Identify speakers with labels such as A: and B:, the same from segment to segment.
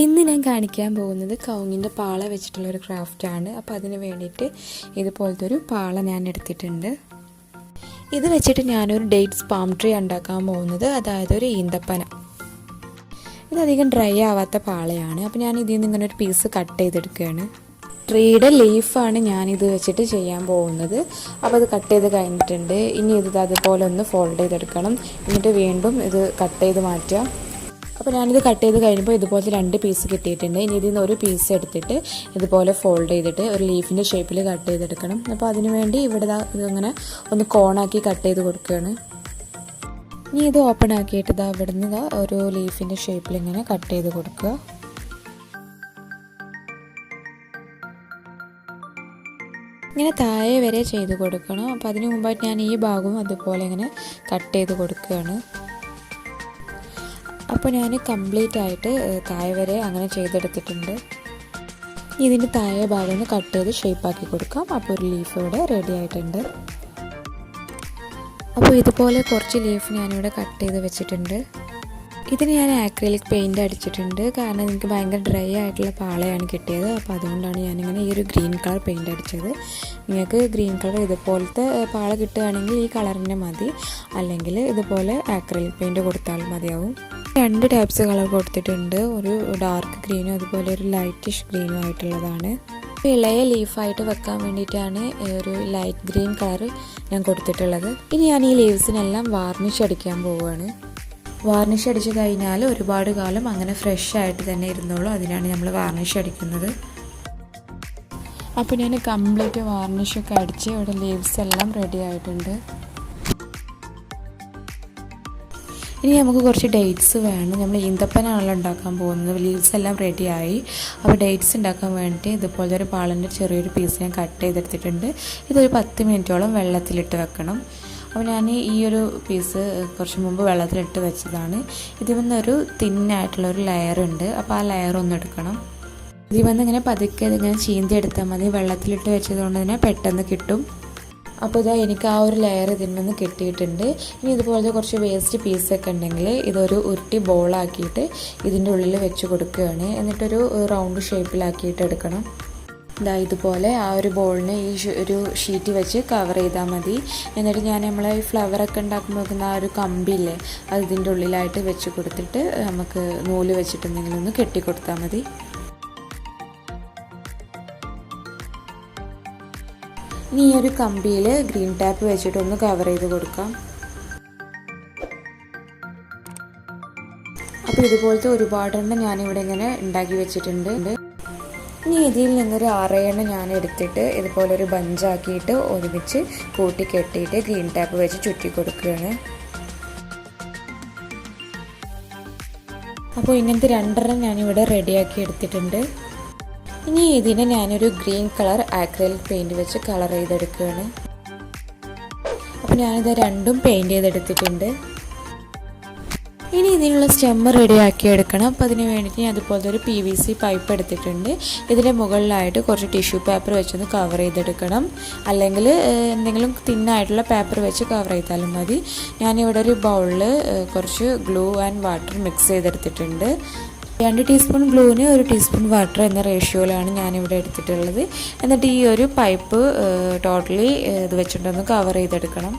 A: ഇന്ന് ഞാൻ കാണിക്കാൻ പോകുന്നത് കവുങ്ങിൻ്റെ പാള വെച്ചിട്ടുള്ളൊരു ക്രാഫ്റ്റാണ്. അപ്പോൾ അതിന് വേണ്ടിയിട്ട് ഇതുപോലത്തെ ഒരു പാള ഞാൻ എടുത്തിട്ടുണ്ട്. ഇത് വെച്ചിട്ട് ഞാനൊരു ഡേറ്റ്സ് പാം ട്രീ ഉണ്ടാക്കാൻ പോകുന്നത്, അതായത് ഒരു ഈന്തപ്പന. ഇതധികം ഡ്രൈ ആവാത്ത പാളയാണ്. അപ്പോൾ ഞാൻ ഇതിൽ നിന്ന് ഇങ്ങനെ ഒരു പീസ് കട്ട് ചെയ്തെടുക്കുകയാണ്. ട്രീയുടെ ലീഫാണ് ഞാനിത് വെച്ചിട്ട് ചെയ്യാൻ പോകുന്നത്. അപ്പോൾ അത് കട്ട് ചെയ്ത് കഴിഞ്ഞിട്ടുണ്ട്. ഇനി ഇത് അതുപോലെ ഒന്ന് ഫോൾഡ് ചെയ്തെടുക്കണം. എന്നിട്ട് വീണ്ടും ഇത് കട്ട് ചെയ്ത് മാറ്റാം. അപ്പോൾ ഞാനിത് കട്ട് ചെയ്ത് കഴിഞ്ഞപ്പോൾ ഇതുപോലത്തെ 2 പീസ് കിട്ടിയിട്ടുണ്ട്. ഇനി ഇതിൽ നിന്ന് ഒരു പീസ് എടുത്തിട്ട് ഇതുപോലെ ഫോൾഡ് ചെയ്തിട്ട് ഒരു ലീഫിൻ്റെ ഷേപ്പിൽ കട്ട് ചെയ്തെടുക്കണം. അപ്പോൾ അതിന് വേണ്ടി ഇവിടെ ഇതിങ്ങനെ ഒന്ന് കോണാക്കി കട്ട് ചെയ്ത് കൊടുക്കുകയാണ്. ഇനി ഇത് ഓപ്പൺ ആക്കിയിട്ട് ഇവിടെ നിന്ന് ഒരു ലീഫിൻ്റെ ഷേപ്പിൽ ഇങ്ങനെ കട്ട് ചെയ്ത് കൊടുക്കുക. ഇങ്ങനെ താഴെ വരെ ചെയ്ത് കൊടുക്കണം. അപ്പോൾ അതിന് മുമ്പായിട്ട് ഞാൻ ഈ ഭാഗവും അതുപോലെ ഇങ്ങനെ കട്ട് ചെയ്ത് കൊടുക്കുകയാണ്. അപ്പോൾ ഞാൻ കംപ്ലീറ്റ് ആയിട്ട് താഴെ വരെ അങ്ങനെ ചെയ്തെടുത്തിട്ടുണ്ട്. ഇതിൻ്റെ താഴെ ഭാഗം ഒന്ന് കട്ട് ചെയ്ത് ഷേപ്പാക്കി കൊടുക്കാം. അപ്പോൾ ഒരു ലീഫ് ഇവിടെ റെഡി ആയിട്ടുണ്ട്. അപ്പോൾ ഇതുപോലെ കുറച്ച് ലീഫ് ഞാനിവിടെ കട്ട് ചെയ്ത് വെച്ചിട്ടുണ്ട്. ഇതിന് ഞാൻ ആക്രിലിക് പെയിൻറ് അടിച്ചിട്ടുണ്ട്. കാരണം എനിക്ക് ഭയങ്കര ഡ്രൈ ആയിട്ടുള്ള പാളയാണ് കിട്ടിയത്. അപ്പോൾ അതുകൊണ്ടാണ് ഞാനിങ്ങനെ ഈ ഒരു ഗ്രീൻ കളർ പെയിൻറ് അടിച്ചത്. നിങ്ങൾക്ക് ഗ്രീൻ കളർ ഇതുപോലത്തെ പാള കിട്ടുകയാണെങ്കിൽ ഈ കളറിൻ്റെ മതി, അല്ലെങ്കിൽ ഇതുപോലെ ആക്രിലിക് പെയിൻറ് കൊടുത്താൽ മതിയാവും. 2 ടൈപ്സ് കളർ കൊടുത്തിട്ടുണ്ട്. ഒരു ഡാർക്ക് ഗ്രീനും അതുപോലെ ഒരു ലൈറ്റിഷ് ഗ്രീനും ആയിട്ടുള്ളതാണ്. ഇളയ ലീഫായിട്ട് വെക്കാൻ വേണ്ടിയിട്ടാണ് ഒരു ലൈറ്റ് ഗ്രീൻ കളർ ഞാൻ കൊടുത്തിട്ടുള്ളത്. ഇനി ഞാൻ ഈ ലീവ്സിനെല്ലാം വാർണിഷ് അടിക്കാൻ പോവുകയാണ്. വാർണിഷ് അടിച്ച് കഴിഞ്ഞാൽ ഒരുപാട് കാലം അങ്ങനെ ഫ്രഷ് ആയിട്ട് തന്നെ ഇരുന്നോളൂ. അതിനാണ് നമ്മൾ വാർണിഷ് അടിക്കുന്നത്. അപ്പോൾ ഞാൻ കംപ്ലീറ്റ് വാർണിഷൊക്കെ അടിച്ച് ഇവിടെ ലീവ്സ് എല്ലാം റെഡി ആയിട്ടുണ്ട്. ഇനി നമുക്ക് കുറച്ച് ഡേറ്റ്സ് വേണം. നമ്മൾ ഈന്തപ്പനാണല്ലോ ഉണ്ടാക്കാൻ പോകുന്നത്. ലീവ്സ് എല്ലാം റെഡിയായി. അപ്പോൾ ഡേറ്റ്സ് ഉണ്ടാക്കാൻ വേണ്ടി ഇതുപോലത്തെ ഒരു പാളിൻ്റെ ചെറിയൊരു പീസ് ഞാൻ കട്ട് ചെയ്തെടുത്തിട്ടുണ്ട്. ഇതൊരു 10 മിനിറ്റോളം വെള്ളത്തിലിട്ട് വെക്കണം. അപ്പോൾ ഞാൻ ഈ ഒരു പീസ് കുറച്ച് മുമ്പ് വെള്ളത്തിലിട്ട് വെച്ചതാണ്. ഇതിൽ നിന്നൊരു തിന്നായിട്ടുള്ളൊരു ലെയർ ഉണ്ട്. അപ്പോൾ ആ ലെയർ ഒന്ന് എടുക്കണം. ഇതിൽ വന്ന് ഇങ്ങനെ പതുക്കെ ഇതിങ്ങനെ ചീന്തി എടുത്താൽ മതി. വെള്ളത്തിലിട്ട് വെച്ചതുകൊണ്ട് തന്നെ പെട്ടെന്ന് കിട്ടും. അപ്പോൾ ഇതാ എനിക്ക് ആ ഒരു ലെയർ ഇതിൽ നിന്ന് കിട്ടിയിട്ടുണ്ട്. ഇനി ഇതുപോലത്തെ കുറച്ച് വേസ്റ്റ് പീസൊക്കെ ഉണ്ടെങ്കിൽ ഇതൊരു ഉരുട്ടി ബോളാക്കിയിട്ട് ഇതിൻ്റെ ഉള്ളിൽ വെച്ച് കൊടുക്കുകയാണ്. എന്നിട്ടൊരു റൗണ്ട് ഷേപ്പിലാക്കിയിട്ട് എടുക്കണം. ഇതാ ഇതുപോലെ ആ ഒരു ബോളിനെ ഈ ഒരു ഷീറ്റ് വെച്ച് കവർ ചെയ്താൽ മതി. എന്നിട്ട് ഞാൻ നമ്മളെ ഈ ഫ്ലവറൊക്കെ ഉണ്ടാക്കുമ്പോൾ വെക്കുന്ന ആ ഒരു കമ്പില്ലേ, അത് ഇതിൻ്റെ ഉള്ളിലായിട്ട് വെച്ച് കൊടുത്തിട്ട് നമുക്ക് നൂല് വെച്ചിട്ടുണ്ടെങ്കിൽ ഒന്ന് കെട്ടിക്കൊടുത്താൽ മതി. ഇനി ഈ ഒരു കമ്പിയിൽ ഗ്രീൻ ടാപ്പ് വെച്ചിട്ട് ഒന്ന് കവർ ചെയ്ത് കൊടുക്കാം. അപ്പോൾ ഇതുപോലത്തെ ഒരുപാടെണ്ണം ഞാനിവിടെ ഇങ്ങനെ ഉണ്ടാക്കി വെച്ചിട്ടുണ്ട്. ഇനി ഇതിൽ നിന്നൊരു 6 എണ്ണം ഞാൻ എടുത്തിട്ട് ഇതുപോലെ ഒരു ബഞ്ചാക്കിയിട്ട് ഒരുമിച്ച് കൂട്ടി കെട്ടിയിട്ട് ഗ്രീൻ ടാപ്പ് വെച്ച് ചുറ്റി കൊടുക്കുകയാണ്. അപ്പോൾ ഇങ്ങനത്തെ 2 ഞാനിവിടെ റെഡിയാക്കി എടുത്തിട്ടുണ്ട്. ഇനി ഇതിനെ ഞാനൊരു ഗ്രീൻ കളർ ആക്രിലിക് പെയിൻറ് വെച്ച് കളർ ചെയ്തെടുക്കുകയാണ്. അപ്പോൾ ഞാനിത് 2ഉം പെയിൻറ് ചെയ്തെടുത്തിട്ടുണ്ട്. ഇനി ഇതിനുള്ള സ്റ്റെമ്മ് റെഡിയാക്കി എടുക്കണം. അപ്പോൾ അതിന് വേണ്ടിയിട്ട് ഞാൻ അതുപോലത്തെ ഒരു PVC പൈപ്പ് എടുത്തിട്ടുണ്ട്. ഇതിൻ്റെ മുകളിലായിട്ട് കുറച്ച് ടിഷ്യൂ പേപ്പർ വെച്ചൊന്ന് കവർ ചെയ്തെടുക്കണം. അല്ലെങ്കിൽ എന്തെങ്കിലും തിന്നായിട്ടുള്ള പേപ്പർ വെച്ച് കവർ ചെയ്താലും മതി. ഞാനിവിടെ ഒരു ബൗളിൽ കുറച്ച് ഗ്ലൂ ആൻഡ് വാട്ടർ മിക്സ് ചെയ്തെടുത്തിട്ടുണ്ട്. 2 ടീസ്പൂൺ ഗ്ലൂവിന് 1 ടീസ്പൂൺ വാട്ടർ എന്ന റേഷ്യോയിലാണ് ഞാനിവിടെ എടുത്തിട്ടുള്ളത്. എന്നിട്ട് ഈ ഒരു പൈപ്പ് ടോട്ടലി ഇത് വെച്ചിട്ടൊന്ന് കവർ ചെയ്തെടുക്കണം.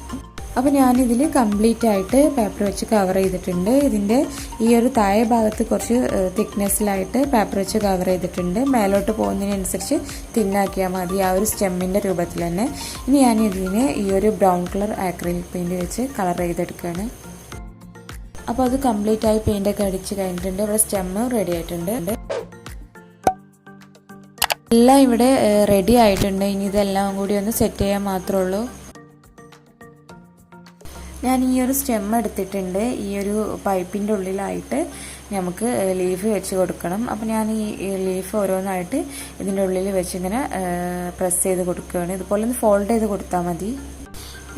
A: അപ്പോൾ ഞാനിതിൽ കംപ്ലീറ്റ് ആയിട്ട് പേപ്പർ വെച്ച് കവർ ചെയ്തിട്ടുണ്ട്. ഇതിൻ്റെ ഈ ഒരു താഴെ ഭാഗത്ത് കുറച്ച് തിക്നെസ്സിലായിട്ട് പേപ്പർ വെച്ച് കവർ ചെയ്തിട്ടുണ്ട്. മേലോട്ട് പോകുന്നതിനനുസരിച്ച് തിന്നാക്കിയാൽ മതി, ആ ഒരു സ്റ്റെമ്മിൻ്റെ രൂപത്തിൽ തന്നെ. ഇനി ഞാനിതിനെ ഈ ഒരു ബ്രൗൺ കളർ ആക്രിലിക് പെയിൻറ് വെച്ച് കളർ ചെയ്തെടുക്കുകയാണ്. അപ്പോൾ അത് കംപ്ലീറ്റ് ആയി പെയിൻ്റൊക്കെ അടിച്ച് കഴിഞ്ഞിട്ടുണ്ട്. ഇവിടെ സ്റ്റെമ്മ് റെഡി ആയിട്ടുണ്ട്. എല്ലാം ഇവിടെ റെഡി ആയിട്ടുണ്ട്. ഇനി ഇതെല്ലാം കൂടി ഒന്ന് സെറ്റ് ചെയ്യാൻ മാത്രമേ ഉള്ളൂ. ഞാൻ ഈ ഒരു സ്റ്റെം എടുത്തിട്ടുണ്ട്. ഈ ഒരു പൈപ്പിൻ്റെ ഉള്ളിലായിട്ട് നമുക്ക് ലീഫ് വെച്ച് കൊടുക്കണം. അപ്പോൾ ഞാൻ ഈ ലീഫ് ഓരോന്നായിട്ട് ഇതിൻ്റെ ഉള്ളിൽ വെച്ച് ഇങ്ങനെ പ്രസ് ചെയ്ത് കൊടുക്കുകയാണ്. ഇതുപോലെ ഒന്ന് ഫോൾഡ് ചെയ്ത് കൊടുത്താൽ മതി.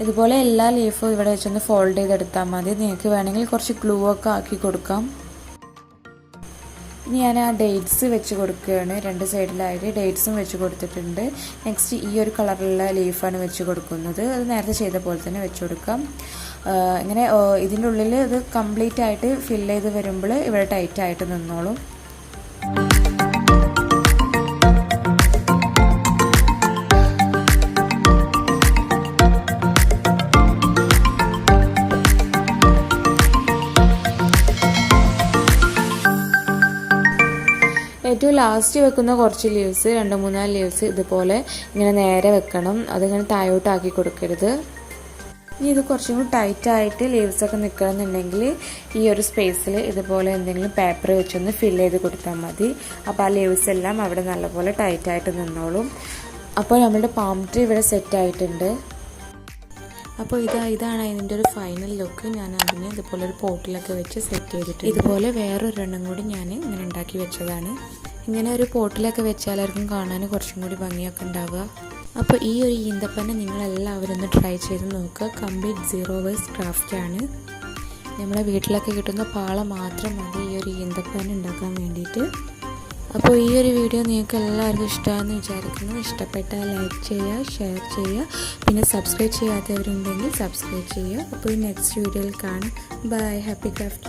A: ഇതുപോലെ എല്ലാ ലീഫും ഇവിടെ വെച്ചൊന്ന് ഫോൾഡ് ചെയ്തെടുത്താൽ മതി. നിങ്ങൾക്ക് വേണമെങ്കിൽ കുറച്ച് ഗ്ലൂ ഒക്കെ ആക്കി കൊടുക്കാം. ഇനി ഞാൻ ആ ഡേറ്റ്സ് വെച്ച് കൊടുക്കുകയാണ്. 2 സൈഡിലായിട്ട് ഡേറ്റ്സും വെച്ച് കൊടുത്തിട്ടുണ്ട്. നെക്സ്റ്റ് ഈ ഒരു കളറിലുള്ള ലീഫാണ് വെച്ച് കൊടുക്കുന്നത്. അത് നേരത്തെ ചെയ്ത പോലെ തന്നെ വെച്ച് കൊടുക്കാം. ഇങ്ങനെ ഇതിൻ്റെ ഉള്ളിൽ ഇത് കംപ്ലീറ്റ് ആയിട്ട് ഫിൽ ചെയ്ത് വരുമ്പോൾ ഇവിടെ ടൈറ്റ് ആയിട്ട് നിന്നോളും. ലാസ്റ്റ് വെക്കുന്ന കുറച്ച് ലീവ്സ് 2-3 ലീവ്സ് ഇതുപോലെ ഇങ്ങനെ നേരെ വെക്കണം. അതിങ്ങനെ താഴോട്ടാക്കി കൊടുക്കരുത്. ഇനി ഇത് കുറച്ചും കൂടി ടൈറ്റായിട്ട് ലീവ്സൊക്കെ നിൽക്കണമെന്നുണ്ടെങ്കിൽ ഈ ഒരു സ്പേസിൽ ഇതുപോലെ എന്തെങ്കിലും പേപ്പർ വെച്ചൊന്ന് ഫില്ല് ചെയ്ത് കൊടുത്താൽ മതി. അപ്പോൾ ആ ലീവ്സ് എല്ലാം അവിടെ നല്ലപോലെ ടൈറ്റായിട്ട് നിന്നോളും. അപ്പോൾ നമ്മുടെ പാം ട്രീ ഇവിടെ സെറ്റായിട്ടുണ്ട്. അപ്പോൾ ഇതാണ് അതിൻ്റെ ഒരു ഫൈനൽ ലുക്ക്. ഞാൻ അതിനെ ഇതുപോലെ ഒരു പോട്ടിലൊക്കെ വെച്ച് സെറ്റ് ചെയ്തിട്ടുണ്ട്. ഇതുപോലെ വേറൊരെണ്ണം കൂടി ഞാൻ ഇങ്ങനെ ഉണ്ടാക്കി വെച്ചതാണ്. ഇങ്ങനെ ഒരു പോട്ടിലൊക്കെ വെച്ചാലായിരിക്കും കാണാൻ കുറച്ചും കൂടി ഭംഗിയൊക്കെ ഉണ്ടാവുക. അപ്പോൾ ഈ ഒരു ഈന്തപ്പന നിങ്ങളെല്ലാവരും ഒന്ന് ട്രൈ ചെയ്ത് നോക്കുക. കംപ്ലീറ്റ് 0 വേസ്റ്റ് ക്രാഫ്റ്റാണ്. നമ്മളെ വീട്ടിലൊക്കെ കിട്ടുന്ന പാള മാത്രം മതി ഈ ഒരു ഈന്തപ്പന ഉണ്ടാക്കാൻ വേണ്ടിയിട്ട്. അപ്പോൾ ഈ ഒരു വീഡിയോ നിങ്ങൾക്ക് എല്ലാവർക്കും ഇഷ്ടമാണെന്ന് വിചാരിക്കുന്നു. ഇഷ്ടപ്പെട്ടാൽ ലൈക്ക് ചെയ്യുക, ഷെയർ ചെയ്യുക, പിന്നെ സബ്സ്ക്രൈബ് ചെയ്യാത്തവരുണ്ടെങ്കിൽ സബ്സ്ക്രൈബ് ചെയ്യുക. അപ്പോൾ ഈ നെക്സ്റ്റ് വീഡിയോയിൽ കാണാം. ബൈ. Happy craft.